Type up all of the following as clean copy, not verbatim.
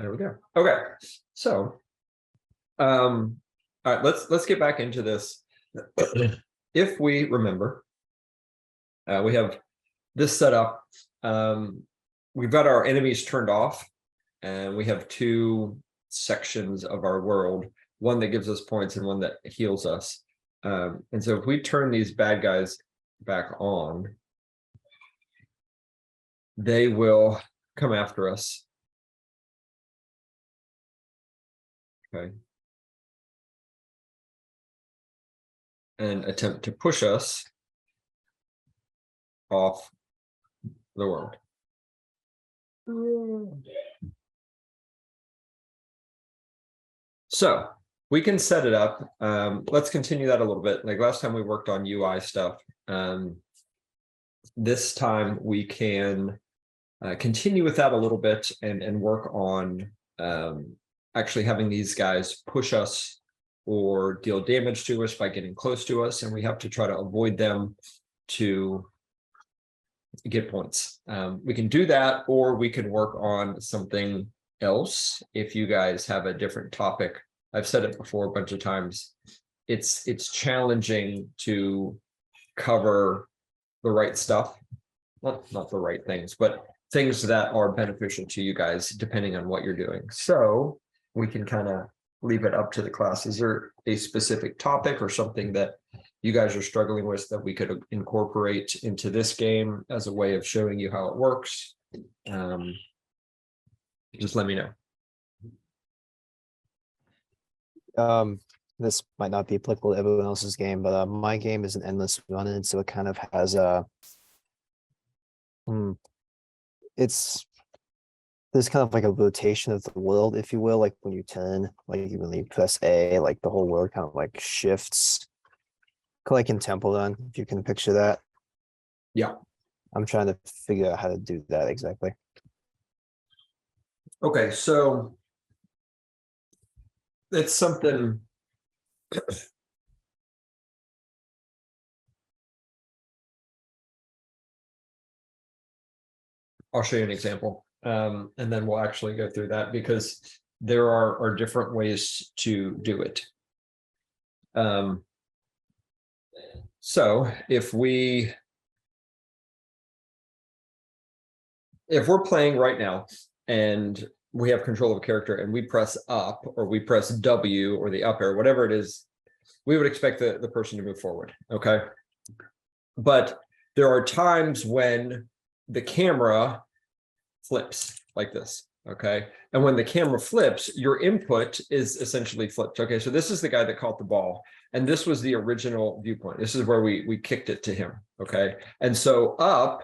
There we go. Okay, so all right, let's get back into this. If we remember, we have this set up. We've got our enemies turned off, and we have two sections of our world, one that gives us points and one that heals us. And so if we turn these bad guys back on, they will come after us. Okay. And attempt to push us off the world. So we can set it up. Let's continue that a little bit. Like last time we worked on UI stuff. This time we can continue with that a little bit and work on actually having these guys push us or deal damage to us by getting close to us, and we have to try to avoid them to get points. We can do that, or we can work on something else if you guys have a different topic. I've said it before a bunch of times. It's challenging to cover the right stuff, not the right things, but things that are beneficial to you guys depending on what you're doing. So we can kind of leave it up to the class. Is there a specific topic or something that you guys are struggling with that we could incorporate into this game as a way of showing you how it works? Just let me know. This might not be applicable to everyone else's game, but my game is an endless run, and so it kind of has a there's kind of like a rotation of the world, if you will, like when you turn, like when you press A, like the whole world kind of like shifts, kind of like in Temple Run, if you can picture that. Yeah. I'm trying to figure out how to do that exactly. Okay, so it's something I'll show you an example, and then we'll actually go through that because there are different ways to do it. So if we're playing right now and we have control of a character and we press up or we press W or the up arrow, whatever it is, we would expect the person to move forward. Okay. But there are times when the camera flips like this. Okay. And when the camera flips, your input is essentially flipped. Okay. So this is the guy that caught the ball. And this was the original viewpoint. This is where we kicked it to him. Okay. And so up,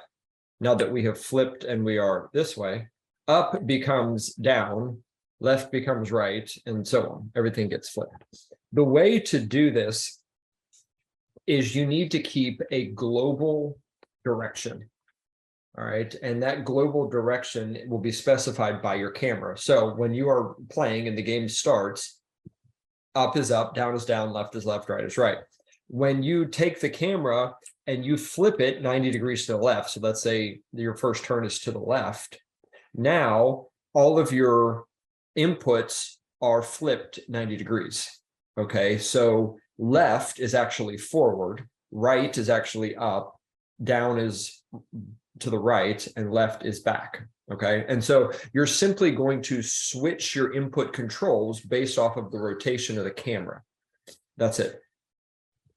now that we have flipped and we are this way, up becomes down, left becomes right, and so on. Everything gets flipped. The way to do this is you need to keep a global direction. All right. And that global direction will be specified by your camera. So when you are playing and the game starts, up is up, down is down, left is left, right is right. When you take the camera and you flip it 90 degrees to the left, so let's say your first turn is to the left, now all of your inputs are flipped 90 degrees. Okay, so left is actually forward, right is actually up, down is to the right, and left is back. Okay, and so you're simply going to switch your input controls based off of the rotation of the camera. That's it.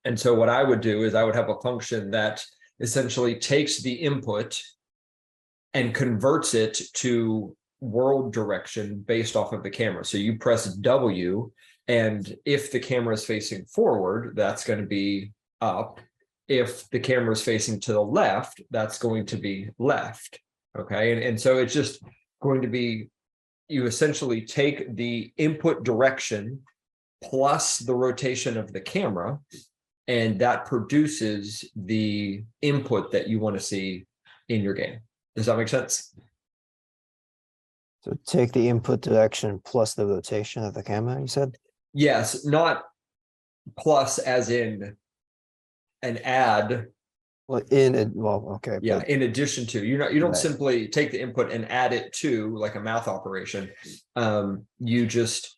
And so what I would do is I would have a function that essentially takes the input and converts it to world direction based off of the camera. So you press W, and if the camera is facing forward, that's going to be up. If the camera is facing to the left, that's going to be left. Okay, and so it's just going to be, you essentially take the input direction plus the rotation of the camera, and that produces the input that you want to see in your game. Does that make sense? So take the input direction plus the rotation of the camera, you said? Yes, not plus as in an add Well, in it, well, okay, Yeah, but in addition to, you don't right. simply take the input and add it to like a math operation. You just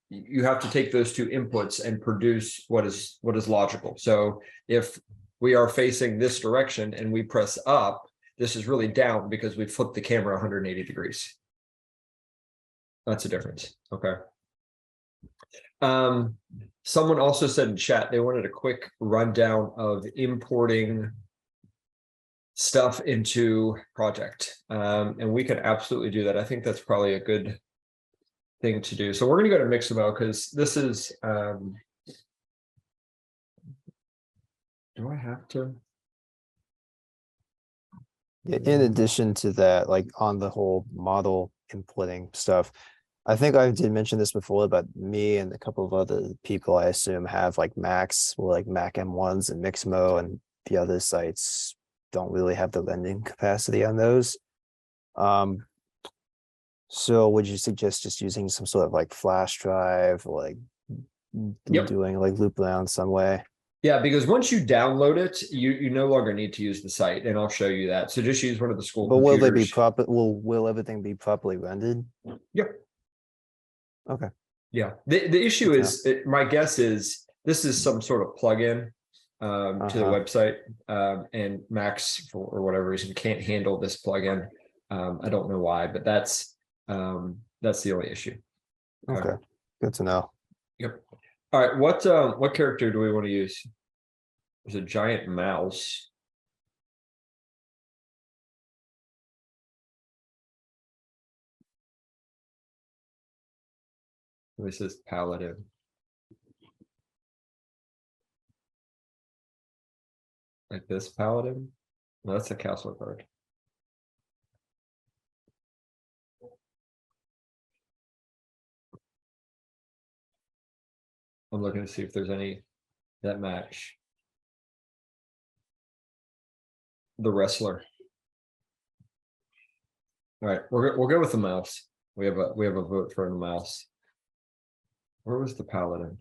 you have to take those two inputs and produce what is logical. So if we are facing this direction and we press up, this is really down because we flipped the camera 180 degrees. That's a difference. Okay. Someone also said in chat they wanted a quick rundown of importing stuff into project. And we can absolutely do that. I think that's probably a good thing to do. So we're going to go to Mixamo because this is do I have to? Yeah, in addition to that, like on the whole model inputting stuff, I think I did mention this before, but me and a couple of other people I assume have like Macs or like Mac M1s and Mixamo, and the other sites don't really have the lending capacity on those. So would you suggest just using some sort of like flash drive or like Yep. doing like loop around some way? Yeah, because once you download it, you no longer need to use the site, and I'll show you that. So just use one of the school But will they be computers. proper? Will everything be properly rendered? Yep. Okay. Yeah. The issue Good to is, my guess is this is some sort of plugin to the website, and Max for whatever reason can't handle this plugin. I don't know why, but that's the only issue. Okay. Good to know. Yep. All right. What character do we want to use? There's a giant mouse. This is paladin. Like this paladin? No, that's a castle card. I'm looking to see if there's any that match. The wrestler. All right, we'll go with the mouse. We have a vote for the mouse. Where was the paladin?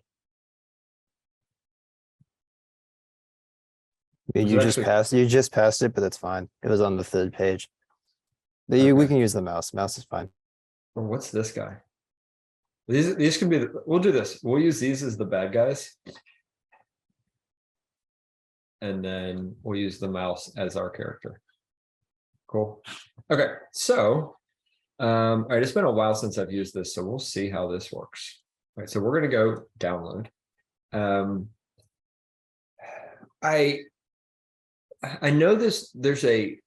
Yeah, Was you it just actually? passed. You just passed it, but it's fine. It was on the third page. We Okay. can use the mouse. Mouse is fine. Or what's this guy? These can be. We'll do this. We'll use these as the bad guys, and then we'll use the mouse as our character. Cool. Okay, so all right, it's been a while since I've used this, so we'll see how this works. All right, so we're gonna go download. I know there's a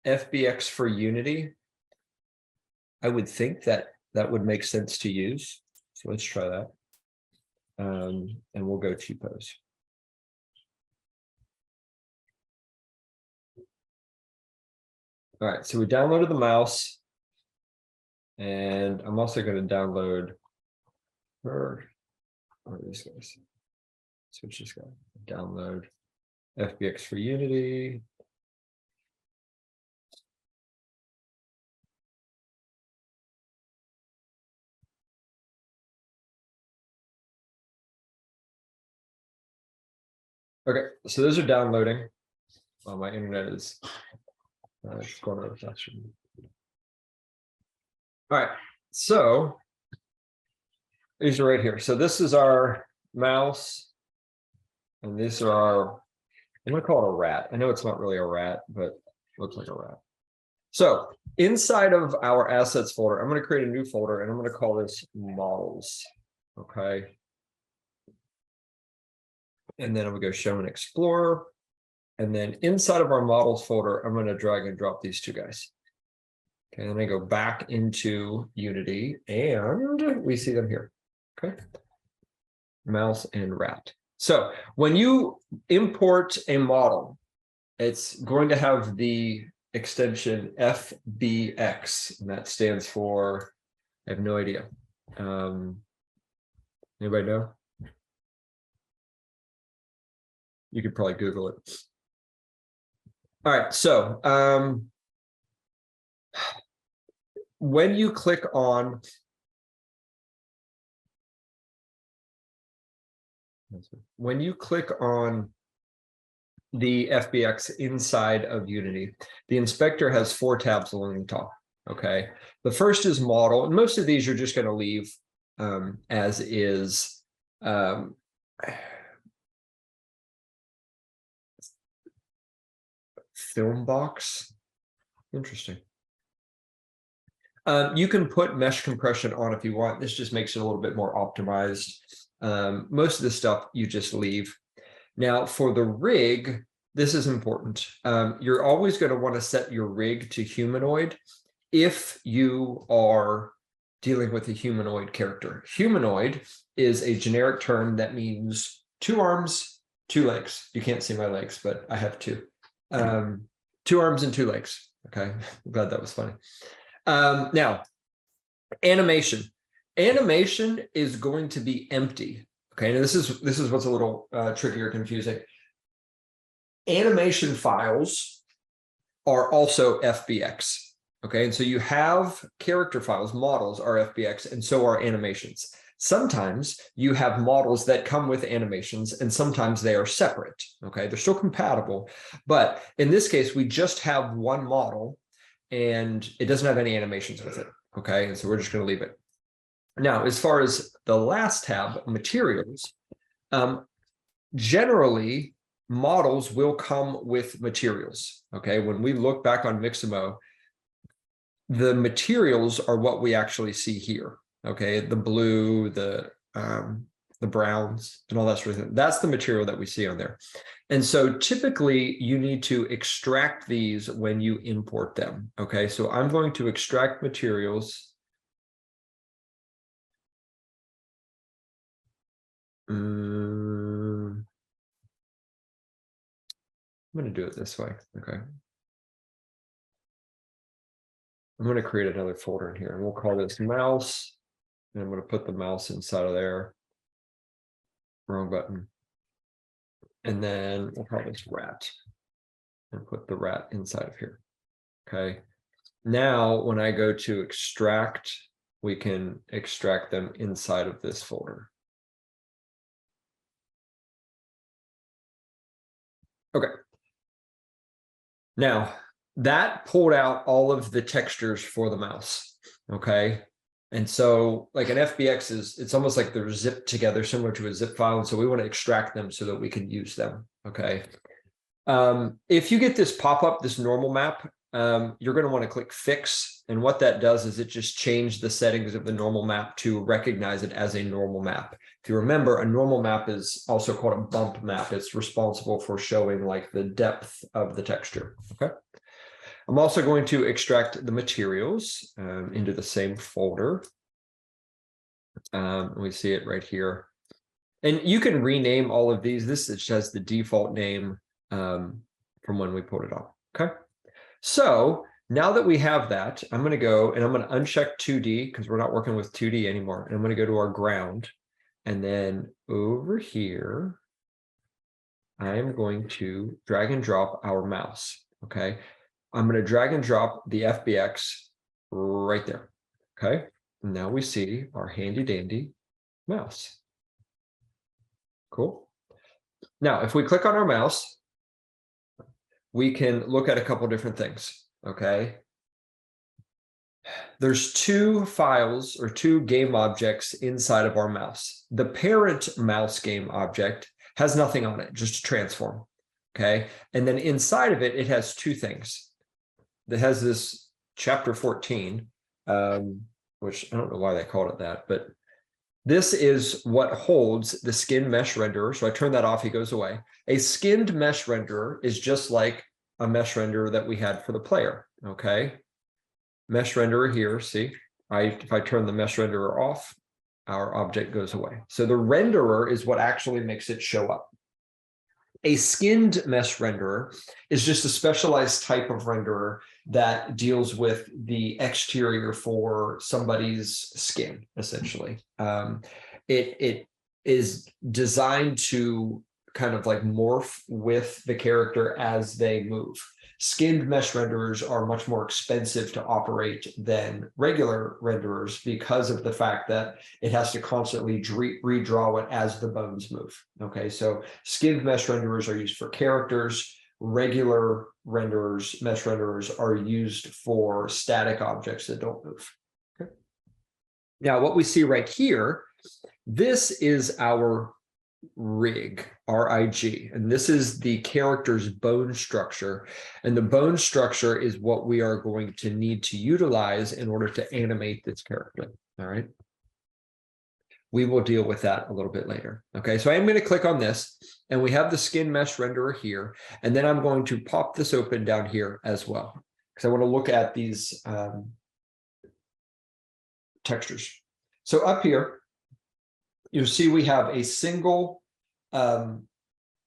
FBX for Unity. I would think that would make sense to use. So let's try that. And we'll go cheapos. All right, so we downloaded the mouse. And I'm also going to download these guys. Switch this guy. Download FBX for Unity. Okay, so those are downloading. Oh, my internet is it's going out of fashion. All right, so these are right here. So this is our mouse, and these are our, I'm gonna call it a rat. I know it's not really a rat, but it looks like a rat. So inside of our assets folder, I'm going to create a new folder and I'm going to call this models. Okay. And then I'm going to go show and explore. And then inside of our models folder, I'm going to drag and drop these two guys. Okay. And then I go back into Unity and we see them here. Okay. Mouse and rat. So when you import a model, it's going to have the extension FBX, and that stands for, I have no idea. Anybody know? You could probably Google it. All right, so when you click on the FBX inside of Unity. The inspector has 4 tabs along the top. Okay. The first is model, and most of these you're just going to leave as is. Film box. Interesting. You can put mesh compression on if you want. This just makes it a little bit more optimized. Most of the stuff you just leave. Now for the rig, this is important. You're always going to want to set your rig to humanoid if you are dealing with a humanoid character. Humanoid is a generic term that means 2 arms, 2 legs. You can't see my legs, but I have 2. 2 arms and 2 legs. Okay, I'm glad that was funny. Now, animation. Animation is going to be empty. Okay, now this is what's a little tricky or confusing. Animation files are also FBX. Okay, and so you have character files, models are FBX, and so are animations. Sometimes you have models that come with animations, and sometimes they are separate. Okay, they're still compatible, but in this case, we just have one model, and it doesn't have any animations with it. Okay, and so we're just going to leave it. Now, as far as the last tab, materials, generally models will come with materials. Okay, when we look back on Mixamo, the materials are what we actually see here. Okay, the blue, the browns, and all that sort of thing. That's the material that we see on there. And so typically you need to extract these when you import them. Okay, so I'm going to extract materials. I'm going to do it this way. Okay. I'm going to create another folder in here, and we'll call this mouse. And I'm going to put the mouse inside of there. Wrong button. And then we'll call this rat and put the rat inside of here. Okay. Now, when I go to extract, we can extract them inside of this folder. Okay. Now, that pulled out all of the textures for the mouse. Okay. And so like an FBX it's almost like they're zipped together, similar to a zip file. And so we want to extract them so that we can use them. Okay. If you get this pop-up, this normal map, you're going to want to click fix. And what that does is it just changed the settings of the normal map to recognize it as a normal map. If you remember, a normal map is also called a bump map. It's responsible for showing like the depth of the texture. Okay. I'm also going to extract the materials into the same folder. We see it right here. And you can rename all of these. This just has the default name from when we pulled it off. Okay. So now that we have that, I'm going to go and I'm going to uncheck 2D because we're not working with 2D anymore. And I'm going to go to our ground. And then over here, I am going to drag and drop our mouse. Okay. I'm going to drag and drop the FBX right there. Okay. And now we see our handy dandy mouse. Cool. Now, if we click on our mouse, we can look at a couple different things. Okay. There's 2 files or 2 game objects inside of our mouse. The parent mouse game object has nothing on it, just a transform. Okay. And then inside of it, it has 2 things. That has this chapter 14, which I don't know why they called it that, but this is what holds the skin mesh renderer. So I turn that off, he goes away. A skinned mesh renderer is just like a mesh renderer that we had for the player. Okay. Mesh renderer here, see, if I turn the mesh renderer off, our object goes away. So the renderer is what actually makes it show up. A skinned mesh renderer is just a specialized type of renderer that deals with the exterior for somebody's skin, essentially. It is designed to kind of like morph with the character as they move. skinned mesh renderers are much more expensive to operate than regular renderers because of the fact that it has to constantly redraw it as the bones move. Okay, so skinned mesh renderers are used for characters. Regular renderers, mesh renderers, are used for static objects that don't move. Okay. Now, what we see right here, this is our rig, RIG, and this is the character's bone structure. And the bone structure is what we are going to need to utilize in order to animate this character. All right. We will deal with that a little bit later. Okay, so I'm going to click on this, and we have the skin mesh renderer here, and then I'm going to pop this open down here as well, because I want to look at these textures. So up here, you'll see we have a single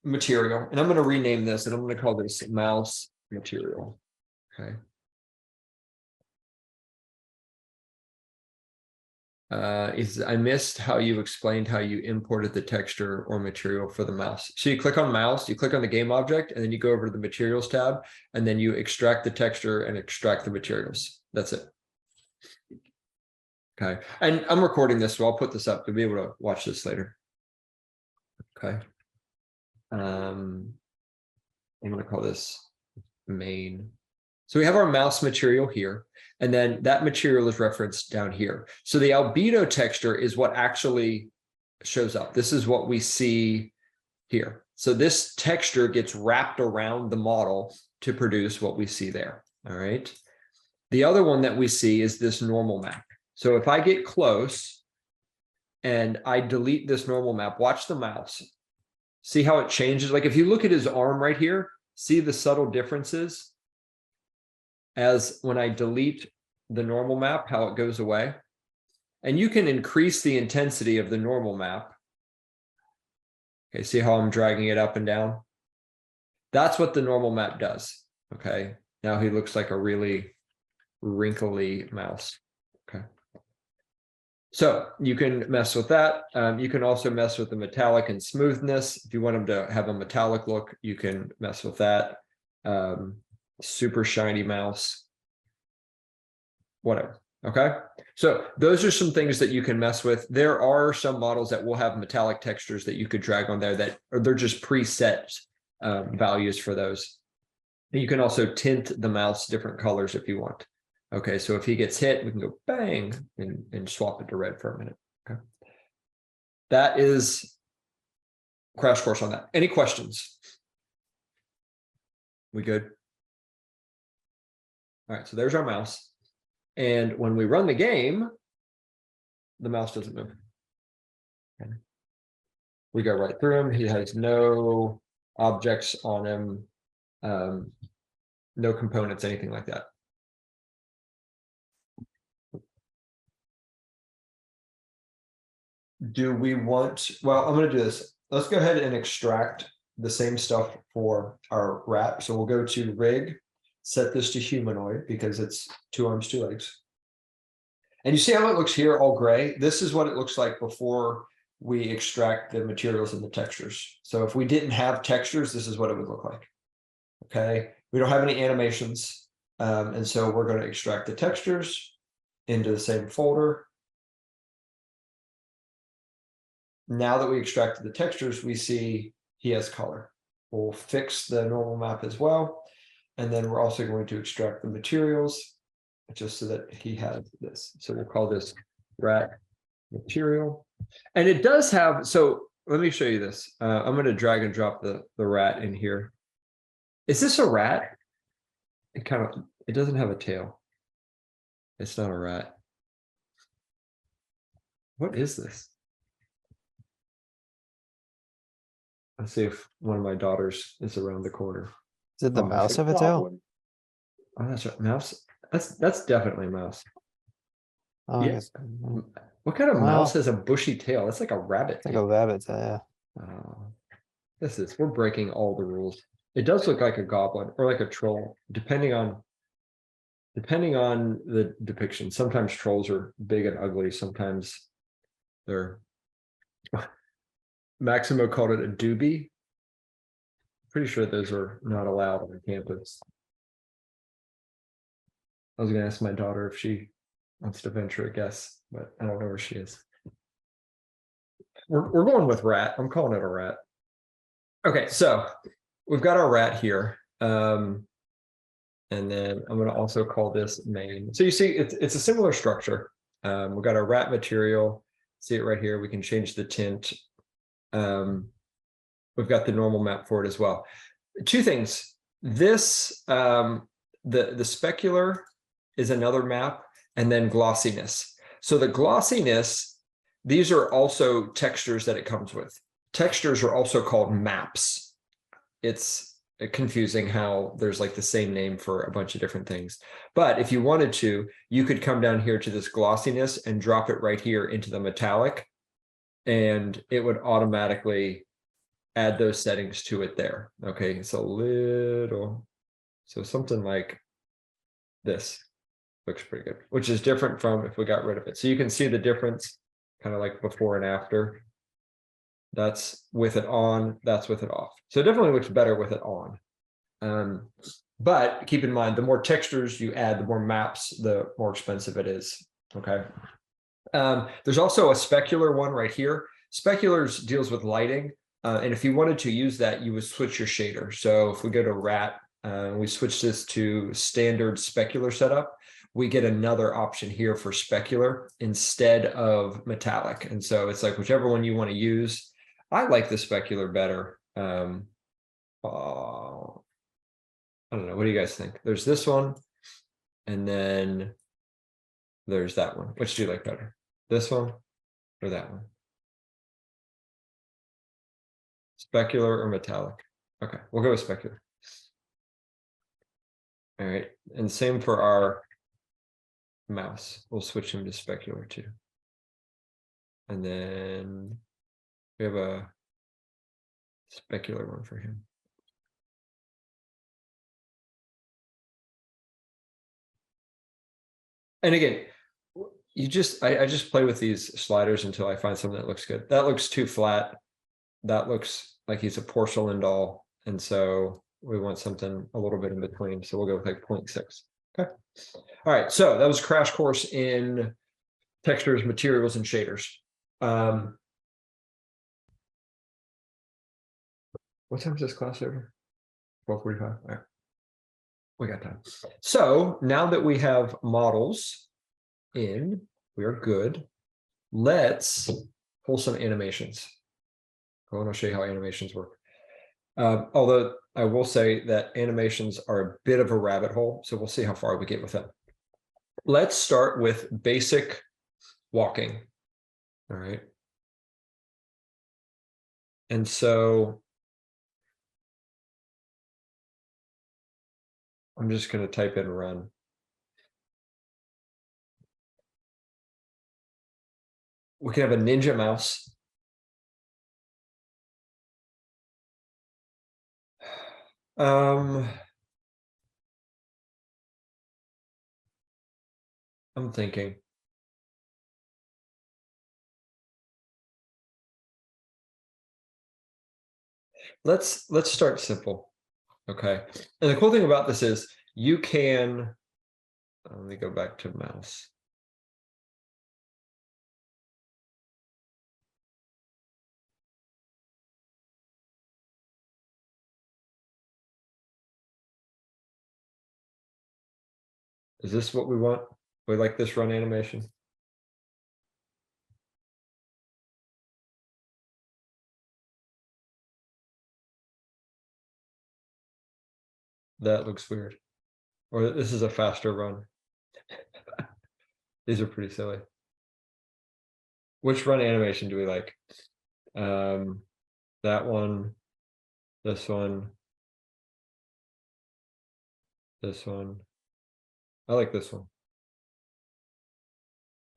material, and I'm going to rename this, and I'm going to call this mouse material. Okay. I missed how you explained how you imported the texture or material for the mouse. So you click on mouse, you click on the game object, and then you go over to the materials tab, and then you extract the texture and extract the materials. That's it. Okay, and I'm recording this, so I'll put this up to be able to watch this later. Okay. I'm going to call this main. So we have our mouse material here, and then that material is referenced down here. So the albedo texture is what actually shows up. This is what we see here. So this texture gets wrapped around the model to produce what we see there. All right. The other one that we see is this normal map. So if I get close and I delete this normal map, watch the mouse. See how it changes? Like if you look at his arm right here, see the subtle differences as when I delete the normal map, how it goes away. And you can increase the intensity of the normal map. Okay, see how I'm dragging it up and down? That's what the normal map does. Okay, now he looks like a really wrinkly mouse. Okay. So you can mess with that. You can also mess with the metallic and smoothness. If you want him to have a metallic look, you can mess with that. Super shiny mouse, whatever. Okay, so those are some things that you can mess with. There are some models that will have metallic textures that you could drag on there that, or they're just preset values for those. And you can also tint the mouse different colors if you want. Okay, so if he gets hit, we can go bang and swap it to red for a minute. Okay, that is crash course on that. Any questions? We good? All right, so there's our mouse. And when we run the game, the mouse doesn't move. Okay. We go right through him. He has no objects on him, no components, anything like that. Do we want, well, I'm going to do this. Let's go ahead and extract the same stuff for our rat. So we'll go to rig, set this to humanoid because it's 2 arms, 2 legs. And you see how it looks here, all gray? This is what it looks like before we extract the materials and the textures. So if we didn't have textures, this is what it would look like. Okay, we don't have any animations. And so we're going to extract the textures into the same folder. Now that we extracted the textures, we see he has color. We'll fix the normal map as well. And then we're also going to extract the materials just so that he has this. So we'll call this rat material. And it does have, so let me show you this. I'm going to drag and drop the rat in here. Is this a rat? It doesn't have a tail. It's not a rat. What is this? Let's see if one of my daughters is around the corner. Did the mouse have a tail? Oh, that's right. Mouse. That's definitely a mouse. Oh, yes. What kind of mouse has a bushy tail? That's like a rabbit. Like a rabbit, yeah. We're breaking all the rules. It does look like a goblin or like a troll, depending on the depiction. Sometimes trolls are big and ugly. Sometimes they're. Maximo called it a doobie. Pretty sure those are not allowed on campus. I was gonna ask my daughter if she wants to venture a guess, but I don't know where she is. We're going with rat. I'm calling it a rat. Okay, so we've got our rat here. And then I'm going to also call this main. So you see, it's a similar structure. We've got our rat material. See it right here. We can change the tint. We've got the normal map for it as well. Two things. This, the specular is another map, and then glossiness. So the glossiness, these are also textures that it comes with. Textures are also called maps. It's confusing how there's like the same name for a bunch of different things. But if you wanted to, you could come down here to this glossiness and drop it right here into the metallic, and it would automatically add those settings to it there. Okay, it's a little, so something like this looks pretty good, which is different from if we got rid of it. So you can see the difference kind of like before and after. That's with it on, that's with it off. So it definitely looks better with it on. But keep in mind, the more textures you add, the more maps, the more expensive it is. Okay. There's also a specular one right here. Speculars deals with lighting. And if you wanted to use that, you would switch your shader. So if we go to rat, we switch this to standard specular setup, we get another option here for specular instead of metallic. And so it's like whichever one you want to use. I like the specular better. I don't know. What do you guys think? There's this one, and then there's that one. Which do you like better? This one or that one? Specular or metallic? Okay, we'll go with specular. All right, and same for our mouse. We'll switch him to specular too. And then we have a specular one for him. And again, I just play with these sliders until I find something that looks good. That looks too flat. That looks like he's a porcelain doll. And so we want something a little bit in between. So we'll go with like 0.6. Okay. All right. So that was a crash course in textures, materials, and shaders. What time is this class over? 12:45. All right. We got time. So now that we have models in, we are good. Let's pull some animations. I want to show you how animations work. Although I will say that animations are a bit of a rabbit hole, so we'll see how far we get with it. Let's start with basic walking. All right. And so I'm just going to type in run. We can have a ninja mouse. I'm thinking. Let's start simple. Okay. And the cool thing about this is you can, let me go back to mouse. Is this what we want? We like this run animation. That looks weird. Or this is a faster run. These are pretty silly. Which run animation do we like? That one, this one, this one. I like this one.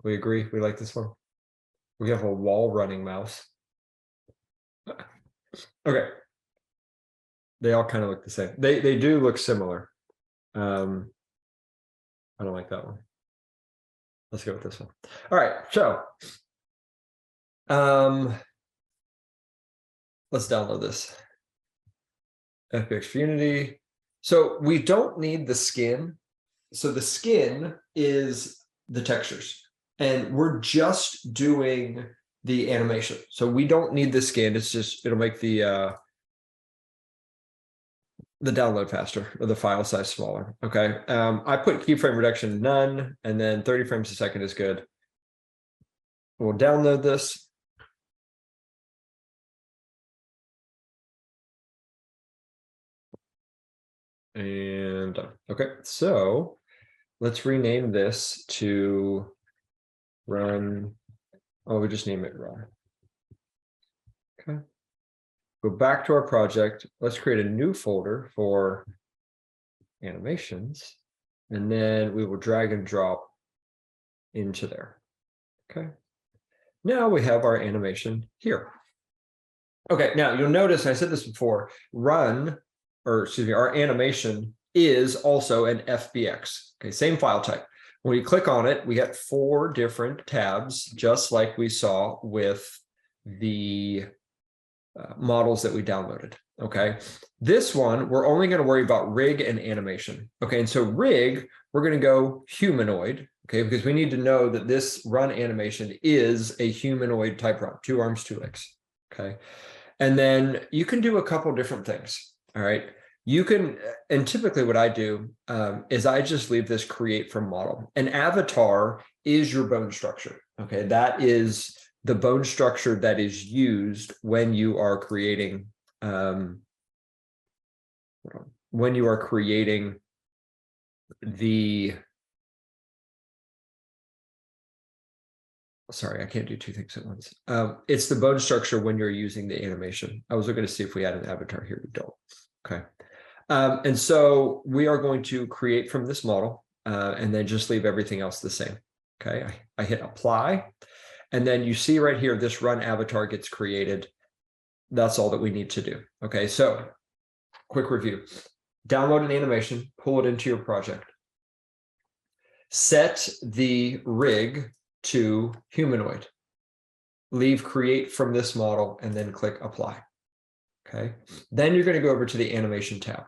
We agree, we like this one. We have a wall running mouse. Okay. They all kind of look the same. They do look similar. I don't like that one. Let's go with this one. All right, so let's download this. FBX for Unity. So we don't need the skin so the skin is the textures, and we're just doing the animation. So we don't need the skin. It's just, it'll make the download faster or the file size smaller. Okay. I put keyframe reduction none, and then 30 frames a second is good. We'll download this. And okay, so let's rename this to run. Oh, we just name it run. Okay. Go back to our project. Let's create a new folder for animations, and then we will drag and drop into there. Okay. Now we have our animation here. Okay, now you'll notice I said this before, run, or excuse me, our animation is also an FBX. Okay, same file type. When we click on it, we get 4 different tabs, just like we saw with the models that we downloaded. Okay, this one, we're only going to worry about rig and animation. Okay, and so rig, we're going to go humanoid. Okay, because we need to know that this run animation is a humanoid type run, 2 arms, 2 legs. Okay, and then you can do a couple different things. All right, you can, and typically what I do is I just leave this create from model. An avatar is your bone structure. Okay, that is the bone structure that is used when you are creating the, sorry, I can't do 2 things at once. It's the bone structure when you're using the animation. I was looking to see if we had an avatar here. We don't. Okay. And so we are going to create from this model and then just leave everything else the same. Okay. I hit apply. And then you see right here, this run avatar gets created. That's all that we need to do. Okay. So quick review. Download an animation, pull it into your project. Set the rig to humanoid. Leave create from this model and then click apply. Okay. Then you're going to go over to the animation tab.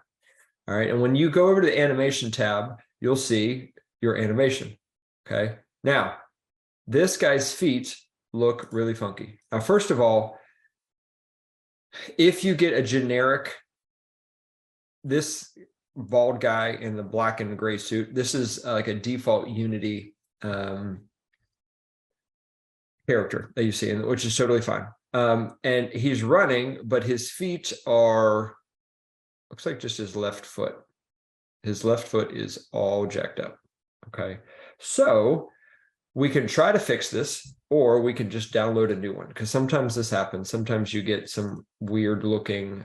All right. And when you go over to the animation tab, you'll see your animation. Okay. Now, this guy's feet look really funky. Now, first of all, if you get a generic, this bald guy in the black and gray suit, this is like a default Unity character that you see, which is totally fine. And he's running, but his feet are, looks like just his left foot. His left foot is all jacked up. Okay. So we can try to fix this, or we can just download a new one, because sometimes this happens. Sometimes you get some weird looking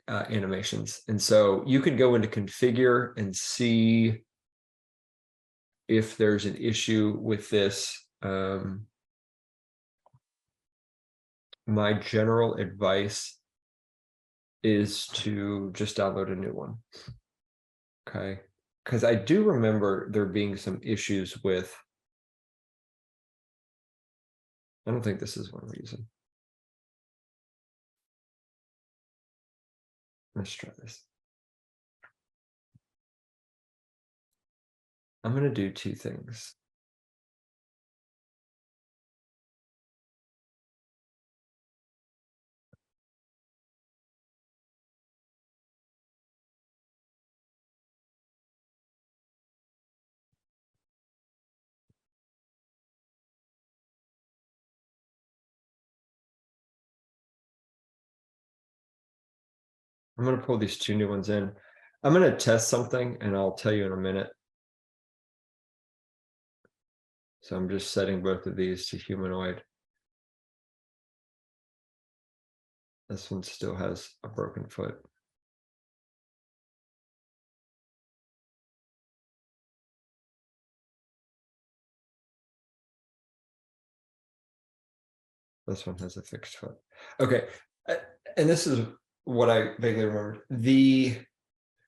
animations. And so you can go into configure and see if there's an issue with this. My general advice is to just download a new one. Okay. Because I do remember there being some issues with, I don't think this is one reason. Let's try this. I'm going to do 2 things. I'm going to pull these 2 new ones in. I'm going to test something and I'll tell you in a minute. So I'm just setting both of these to humanoid. This one still has a broken foot. This one has a fixed foot. Okay. And this is what I vaguely remembered.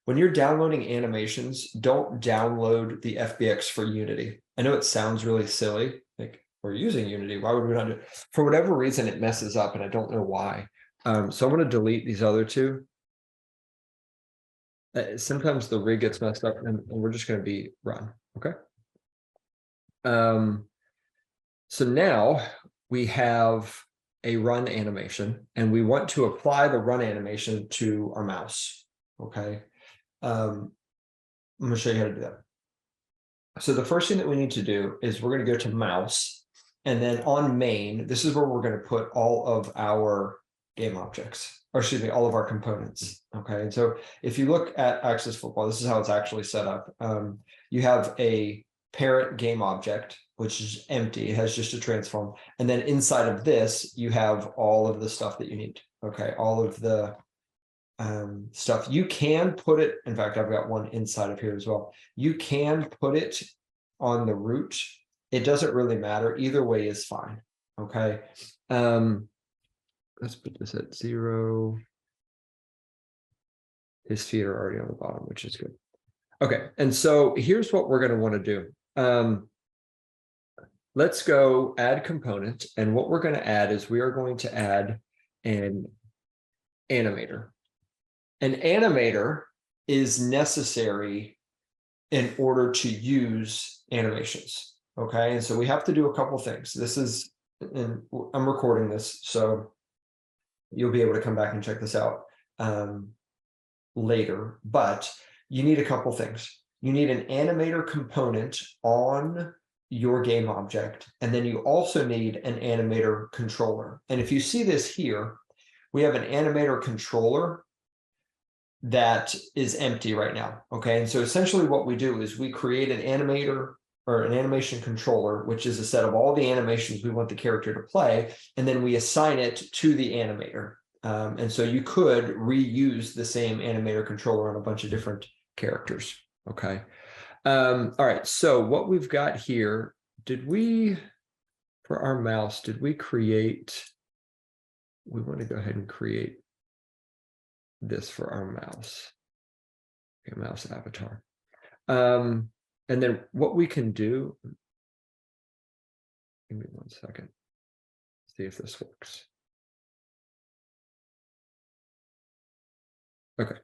When you're downloading animations, don't download the FBX for Unity. I know it sounds really silly. Like, we're using Unity. Why would we not do it? For whatever reason, it messes up, and I don't know why. So I'm going to delete these other two. Sometimes the rig gets messed up, and we're just going to be run. Okay. So now we have a run animation, and we want to apply the run animation to our mouse. Okay. I'm going to show you how to do that. So the first thing that we need to do is we're going to go to mouse, and then on main, this is where we're going to put all of our game objects, or excuse me, all of our components. Okay. And so if you look at Access Football, this is how it's actually set up. You have a parent game object, which is empty. It has just a transform. And then inside of this, you have all of the stuff that you need. Okay. All of the stuff. You can put it, in fact, I've got one inside of here as well. You can put it on the root. It doesn't really matter. Either way is fine. Okay. Let's put this at 0. His feet are already on the bottom, which is good. Okay. And so here's what we're going to want to do. Let's go add component. And what we're going to add is we are going to add an animator. An animator is necessary in order to use animations. Okay. And so we have to do a couple things. This is, and I'm recording this, so you'll be able to come back and check this out later, but you need a couple things. You need an animator component on your game object, and then you also need an animator controller. And if you see this here, we have an animator controller that is empty right now. Okay. And so essentially what we do is we create an animator or an animation controller, which is a set of all the animations we want the character to play, and then we assign it to the animator. And so you could reuse the same animator controller on a bunch of different characters. Okay. All right. So what we've got here, for our mouse, did we create, we want to go ahead and create this for our mouse. Okay, mouse avatar. And then what we can do, give me 1 second, see if this works. Okay,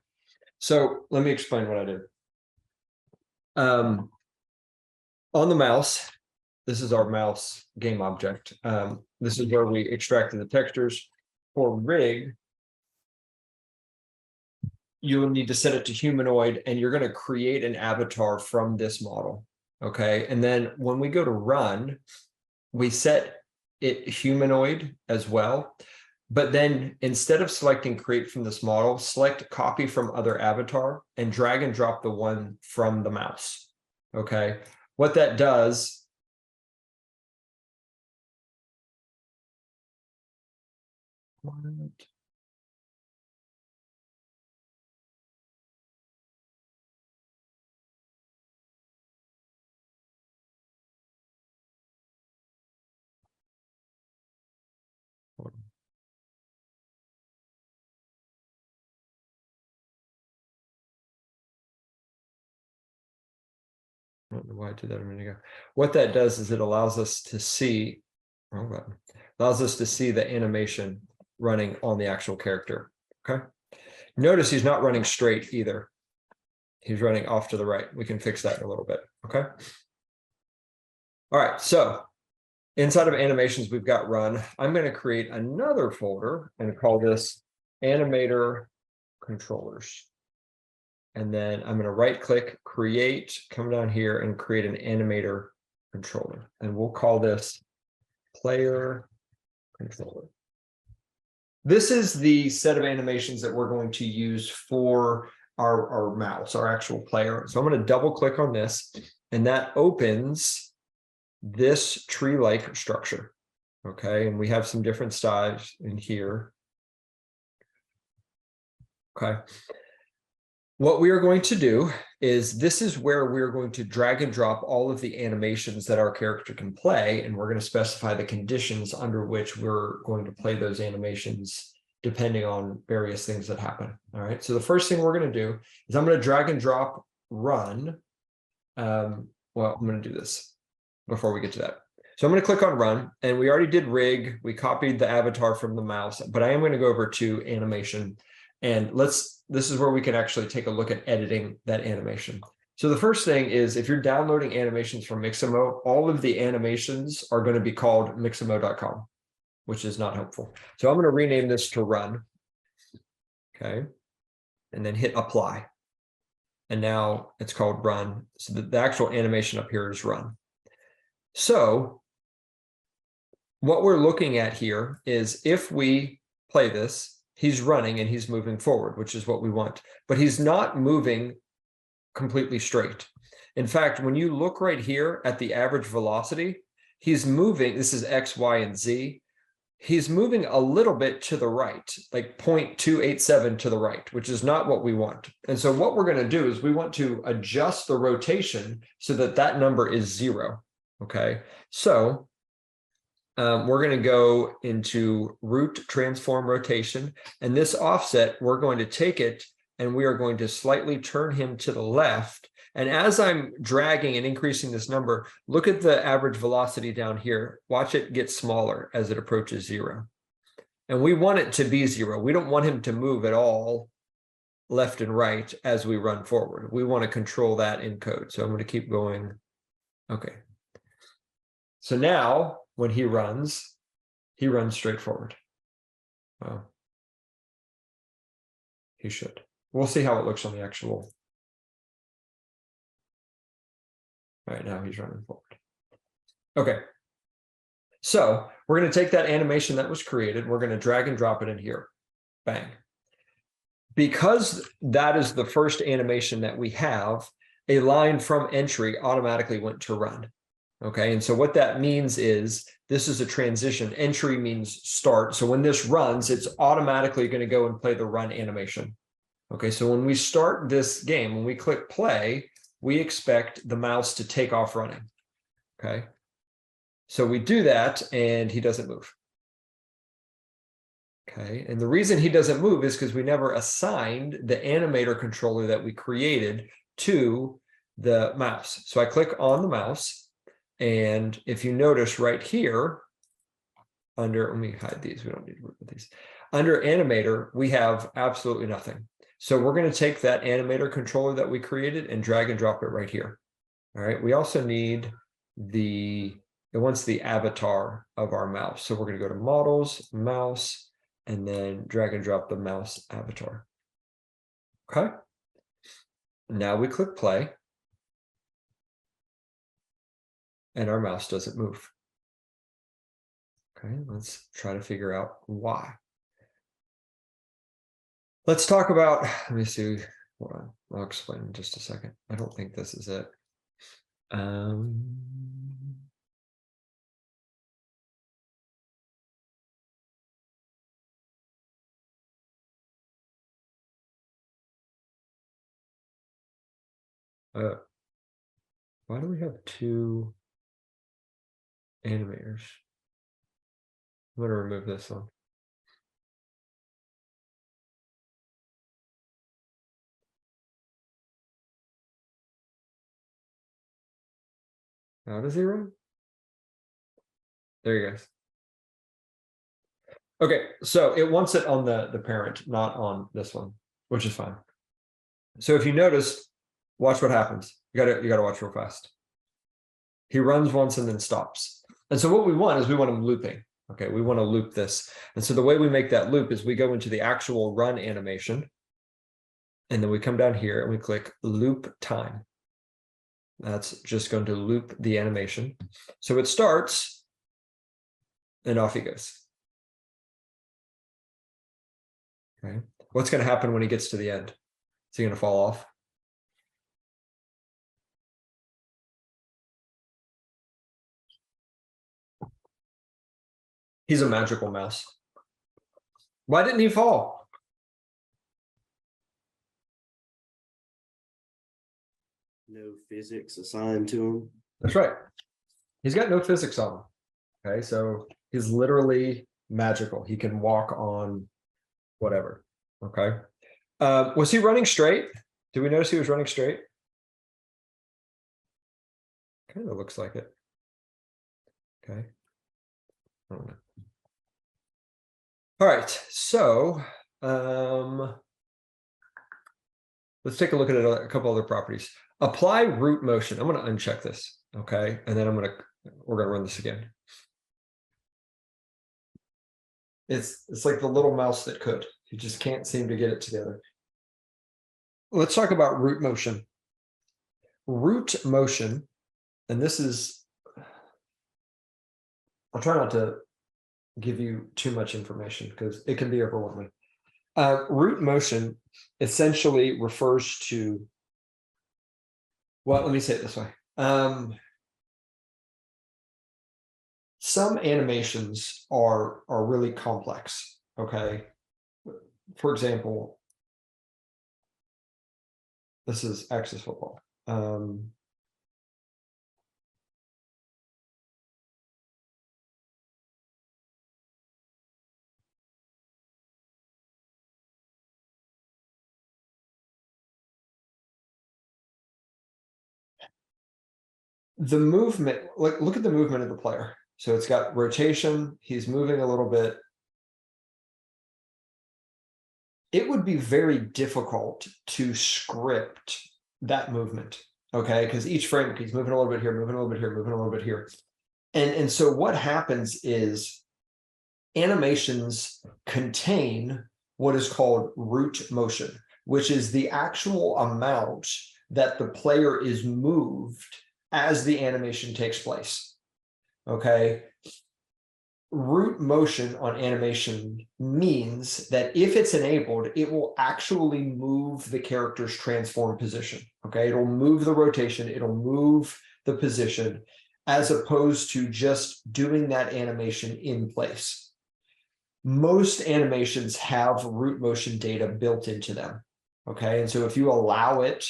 so let me explain what I did. On the mouse, this is our mouse game object. This is where we extracted the textures. For rig, you'll need to set it to humanoid, and you're going to create an avatar from this model. Okay. And then when we go to run, we set it humanoid as well. But then instead of selecting create from this model, select copy from other avatar and drag and drop the one from the mouse. Okay. What that does, I don't know why I did that a minute ago. What that does is it allows us to see, allows us to see the animation running on the actual character. Okay. Notice he's not running straight either. He's running off to the right. We can fix that in a little bit. Okay. All right. So inside of animations, we've got run. I'm going to create another folder and call this animator controllers. And then I'm going to right click, create, come down here and create an animator controller. And we'll call this player controller. This is the set of animations that we're going to use for our mouse, our actual player. So I'm going to double click on this, and that opens this tree-like structure. Okay, and we have some different styles in here. Okay. What we are going to do is this is where we're going to drag and drop all of the animations that our character can play, and we're going to specify the conditions under which we're going to play those animations depending on various things that happen. All right, so the first thing we're going to do is I'm going to drag and drop run. Well, I'm going to do this before we get to that. So I'm going to click on run, and we already did rig. We copied the avatar from the mouse, but I am going to go over to animation, and this is where we can actually take a look at editing that animation. So the first thing is, if you're downloading animations from Mixamo, all of the animations are going to be called mixamo.com, which is not helpful. So I'm going to rename this to run. Okay. And then hit apply. And now it's called run. So the actual animation up here is run. So what we're looking at here is, if we play this, he's running and he's moving forward, which is what we want, but he's not moving completely straight. In fact, when you look right here at the average velocity, he's moving, this is X, Y, and Z. He's moving a little bit to the right, like 0.287 to the right, which is not what we want. And so what we're going to do is we want to adjust the rotation so that that number is 0. Okay, so we're going to go into root transform rotation, and this offset, we're going to take it and we are going to slightly turn him to the left. And as I'm dragging and increasing this number, look at the average velocity down here. Watch it get smaller as it approaches 0. And we want it to be 0. We don't want him to move at all left and right as we run forward. We want to control that in code. So I'm going to keep going. Okay. So now when he runs straight forward. Well, he should. We'll see how it looks on the actual. Right now he's running forward. Okay. So we're going to take that animation that was created. We're going to drag and drop it in here. Bang. Because that is the first animation that we have, a line from entry automatically went to run. Okay. And so what that means is, this is a transition. Entry means start. So when this runs, it's automatically going to go and play the run animation. Okay. So when we start this game, when we click play, we expect the mouse to take off running. Okay. So we do that and he doesn't move. Okay. And the reason he doesn't move is because we never assigned the animator controller that we created to the mouse. So I click on the mouse, and if you notice right here under, let me hide these. We don't need to work with these. Under animator, we have absolutely nothing. So we're going to take that animator controller that we created and drag and drop it right here. All right. We also need it wants the avatar of our mouse. So we're going to go to models, mouse, and then drag and drop the mouse avatar. Okay. Now we click play. And our mouse doesn't move. Okay. Let's try to figure out why. Let's talk about, let me see. Hold on. I'll explain in just a second. I don't think this is it. Why do we have 2 animators? I'm going to remove this one. How does he run? There you go. Okay, so it wants it on the parent, not on this one, which is fine. So if you notice, watch what happens. You gotta watch real fast. He runs once and then stops. And so what we want is we want him looping. Okay, we want to loop this. And so the way we make that loop is we go into the actual run animation. And then we come down here and we click loop time. That's just going to loop the animation. So it starts and off he goes. Okay. What's going to happen when he gets to the end? Is he going to fall off? He's a magical mouse. Why didn't he fall? No physics assigned to him. That's right. He's got no physics on him. Okay, so he's literally magical. He can walk on whatever. Okay. Was he running straight? Did we notice he was running straight? Kind of looks like it. Okay. I don't know. All right, so let's take a look at a couple other properties. Apply root motion. I'm going to uncheck this, okay, and then we're going to run this again. It's like the little mouse that could. You just can't seem to get it together. Let's talk about root motion. Root motion, and this is, I'll try not to give you too much information because it can be overwhelming. Root motion essentially refers to, well, let me say it this way. Some animations are really complex, okay? For example, this is Axis football. The movement, look at the movement of the player. So it's got rotation, he's moving a little bit. It would be very difficult to script that movement, okay? Because each frame, he's moving a little bit here, moving a little bit here, moving a little bit here. And so what happens is animations contain what is called root motion, which is the actual amount that the player is moved as the animation takes place, okay? Root motion on animation means that if it's enabled, it will actually move the character's transform position, okay? It'll move the rotation, it'll move the position, as opposed to just doing that animation in place. Most animations have root motion data built into them, okay? And so if you allow it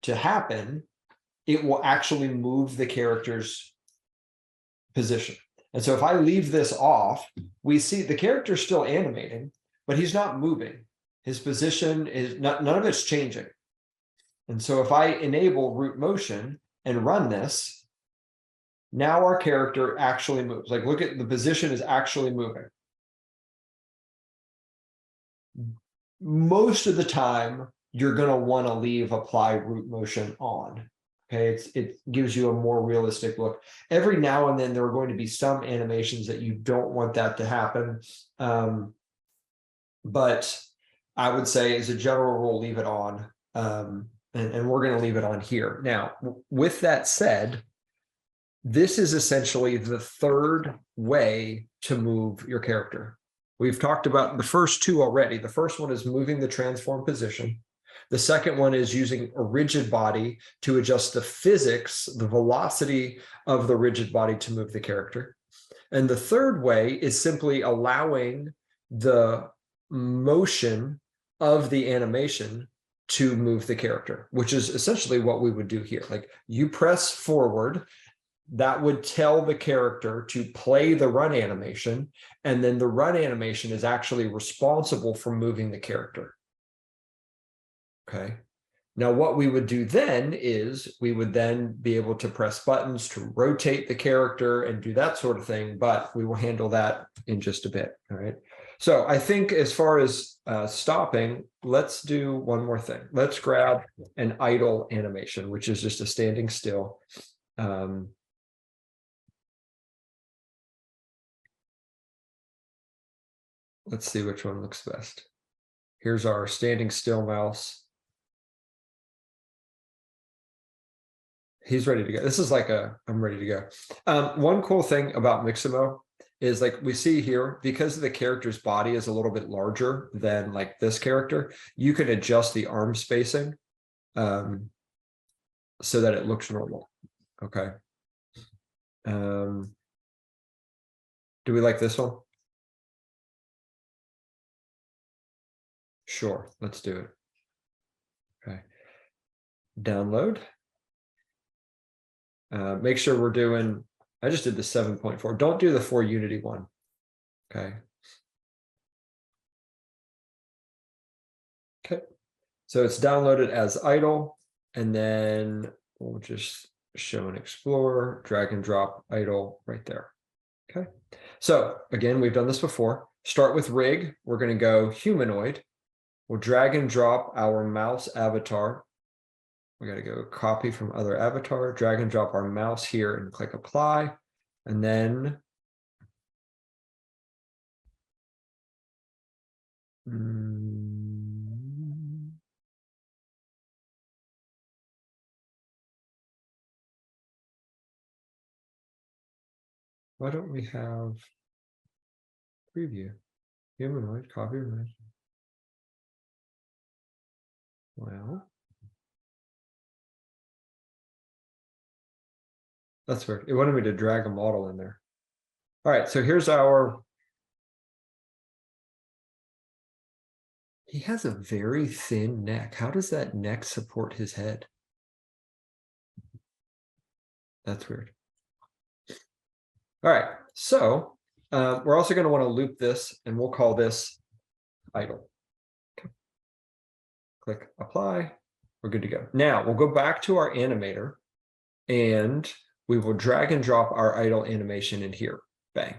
to happen, it will actually move the character's position. And so if I leave this off, we see the character's still animating, but he's not moving. His position is not, none of it's changing. And so if I enable root motion and run this, now our character actually moves. Like, look at the position is actually moving. Most of the time, you're going to want to leave apply root motion on. Okay, it gives you a more realistic look. Every now and then there are going to be some animations that you don't want that to happen. But I would say as a general rule, leave it on. And we're going to leave it on here. Now, with that said, this is essentially the third way to move your character. We've talked about the first two already. The first one is moving the transform position. The second one is using a rigid body to adjust the physics, the velocity of the rigid body to move the character. And the third way is simply allowing the motion of the animation to move the character, which is essentially what we would do here. Like, you press forward, that would tell the character to play the run animation, and then the run animation is actually responsible for moving the character. Okay. Now, what we would do then is we would then be able to press buttons to rotate the character and do that sort of thing, but we will handle that in just a bit. All right. So I think as far as stopping, let's do one more thing. Let's grab an idle animation, which is just a standing still. Let's see which one looks best. Here's our standing still mouse. He's ready to go. This is like I'm ready to go. One cool thing about Mixamo is, like we see here, because the character's body is a little bit larger than like this character, you can adjust the arm spacing so that it looks normal. Okay. Do we like this one? Sure, let's do it. Okay. Download. Make sure we're doing, I just did the 7.4. Don't do the 4 Unity one. Okay. Okay. So it's downloaded as idle, and then we'll just show and explore, drag and drop idle right there. Okay, so again, we've done this before. Start with rig. We're going to go humanoid. We'll drag and drop our mouse avatar. We got to go copy from other avatar, drag and drop our mouse here and click apply. And then why don't we have preview? Humanoid, copy image. Well, that's weird. It wanted me to drag a model in there. All right, so here's our. He has a very thin neck. How does that neck support his head? That's weird. All right, so we're also going to want to loop this, and we'll call this idle. Okay. Click apply. We're good to go. Now we'll go back to our animator, and we will drag and drop our idle animation in here. Bang.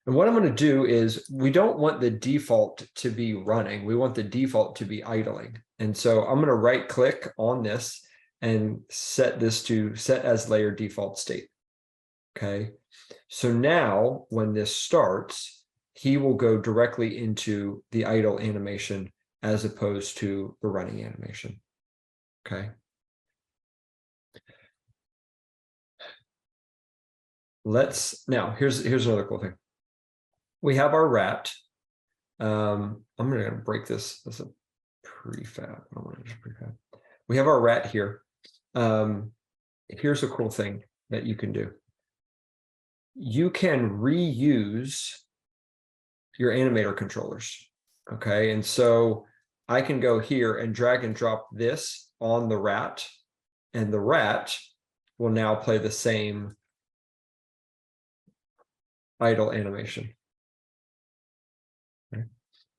And what I'm going to do is we don't want the default to be running. We want the default to be idling. And so I'm going to right click on this and set this to set as layer default state. Okay. So now when this starts, he will go directly into the idle animation as opposed to the running animation. Okay. Here's another cool thing. We have our rat. I'm going to break this as a prefab. I don't want to just prefab. We have our rat here. Here's a cool thing that you can do. You can reuse your animator controllers. Okay, and so I can go here and drag and drop this on the rat, and the rat will now play the same idle animation. Okay.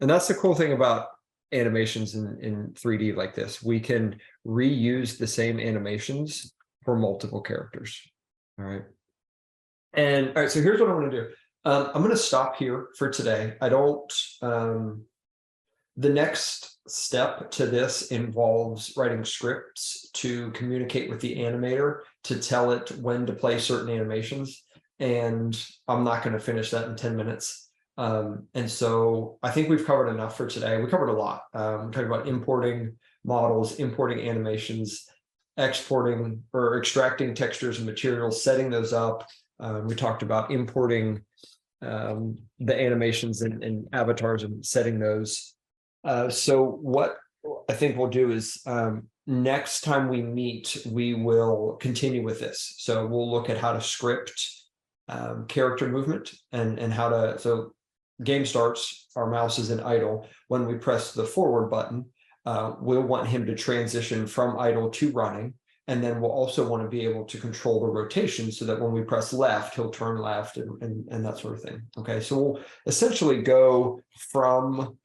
And that's the cool thing about animations in 3D like this. We can reuse the same animations for multiple characters. All right. And all right, so here's what I'm going to do. I'm going to stop here for today. I don't, the next step to this involves writing scripts to communicate with the animator to tell it when to play certain animations. And I'm not going to finish that in 10 minutes. And so I think we've covered enough for today. We covered a lot. We're talking about importing models, importing animations, exporting or extracting textures and materials, setting those up. We talked about importing the animations and avatars and setting those. So what I think we'll do is next time we meet, we will continue with this. So we'll look at how to script character movement and how to, so game starts, our mouse is in idle. When we press the forward button, we'll want him to transition from idle to running. And then we'll also want to be able to control the rotation so that when we press left, he'll turn left and that sort of thing. Okay, so we'll essentially go from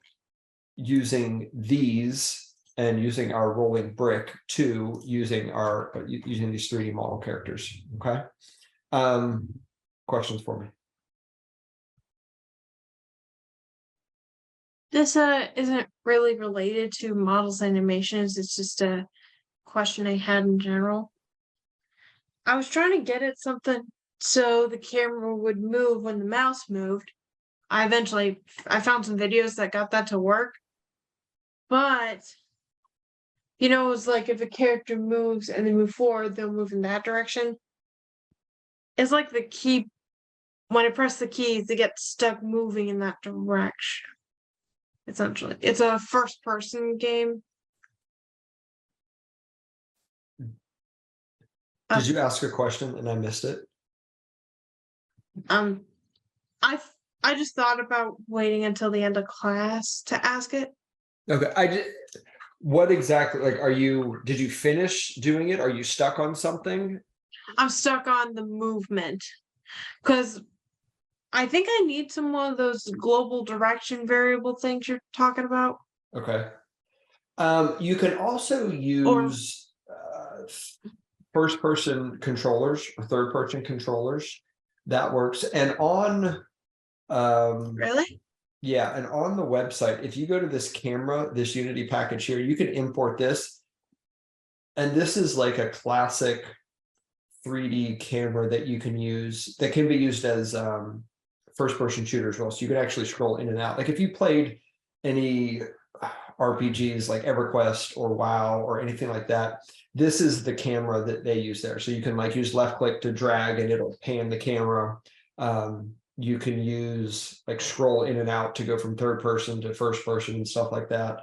using these and using our rolling brick to using these 3D model characters. Okay. Questions for me? This isn't really related to models animations. It's just a question I had in general. I was trying to get at something so the camera would move when the mouse moved. I found some videos that got that to work. But you know, it's like if a character moves and they move forward, they'll move in that direction. It's like the key, when I press the keys, they get stuck moving in that direction. Essentially, it's a first person game. Did you ask a question and I missed it? I just thought about waiting until the end of class to ask it. Okay, what exactly, like, did you finish doing it? Are you stuck on something? I'm stuck on the movement because I think I need some of those global direction variable things you're talking about. Okay. You can also use first person controllers or third person controllers. That works. And on, Really? yeah, and on the website, if you go to this camera, this Unity package here, you can import this. And this is like a classic 3D camera that you can use, that can be used as first person shooter as well. So you can actually scroll in and out. Like if you played any RPGs like EverQuest or WoW or anything like that, this is the camera that they use there. So you can like use left click to drag and it'll pan the camera. You can use like scroll in and out to go from third person to first person and stuff like that.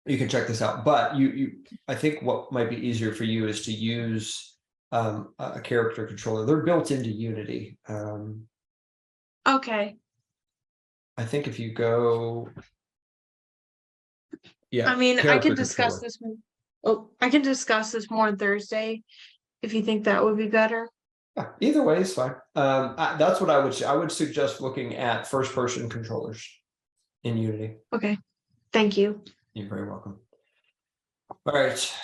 You can check this out, but I think what might be easier for you is to use a character controller. They're built into Unity. Okay. I think if you go, yeah, I mean, I character can discuss controller. this. I can discuss this more on Thursday, if you think that would be better. Yeah, either way is fine. That's what I would say. I would suggest looking at first person controllers in Unity. Okay. Thank you. You're very welcome. All right.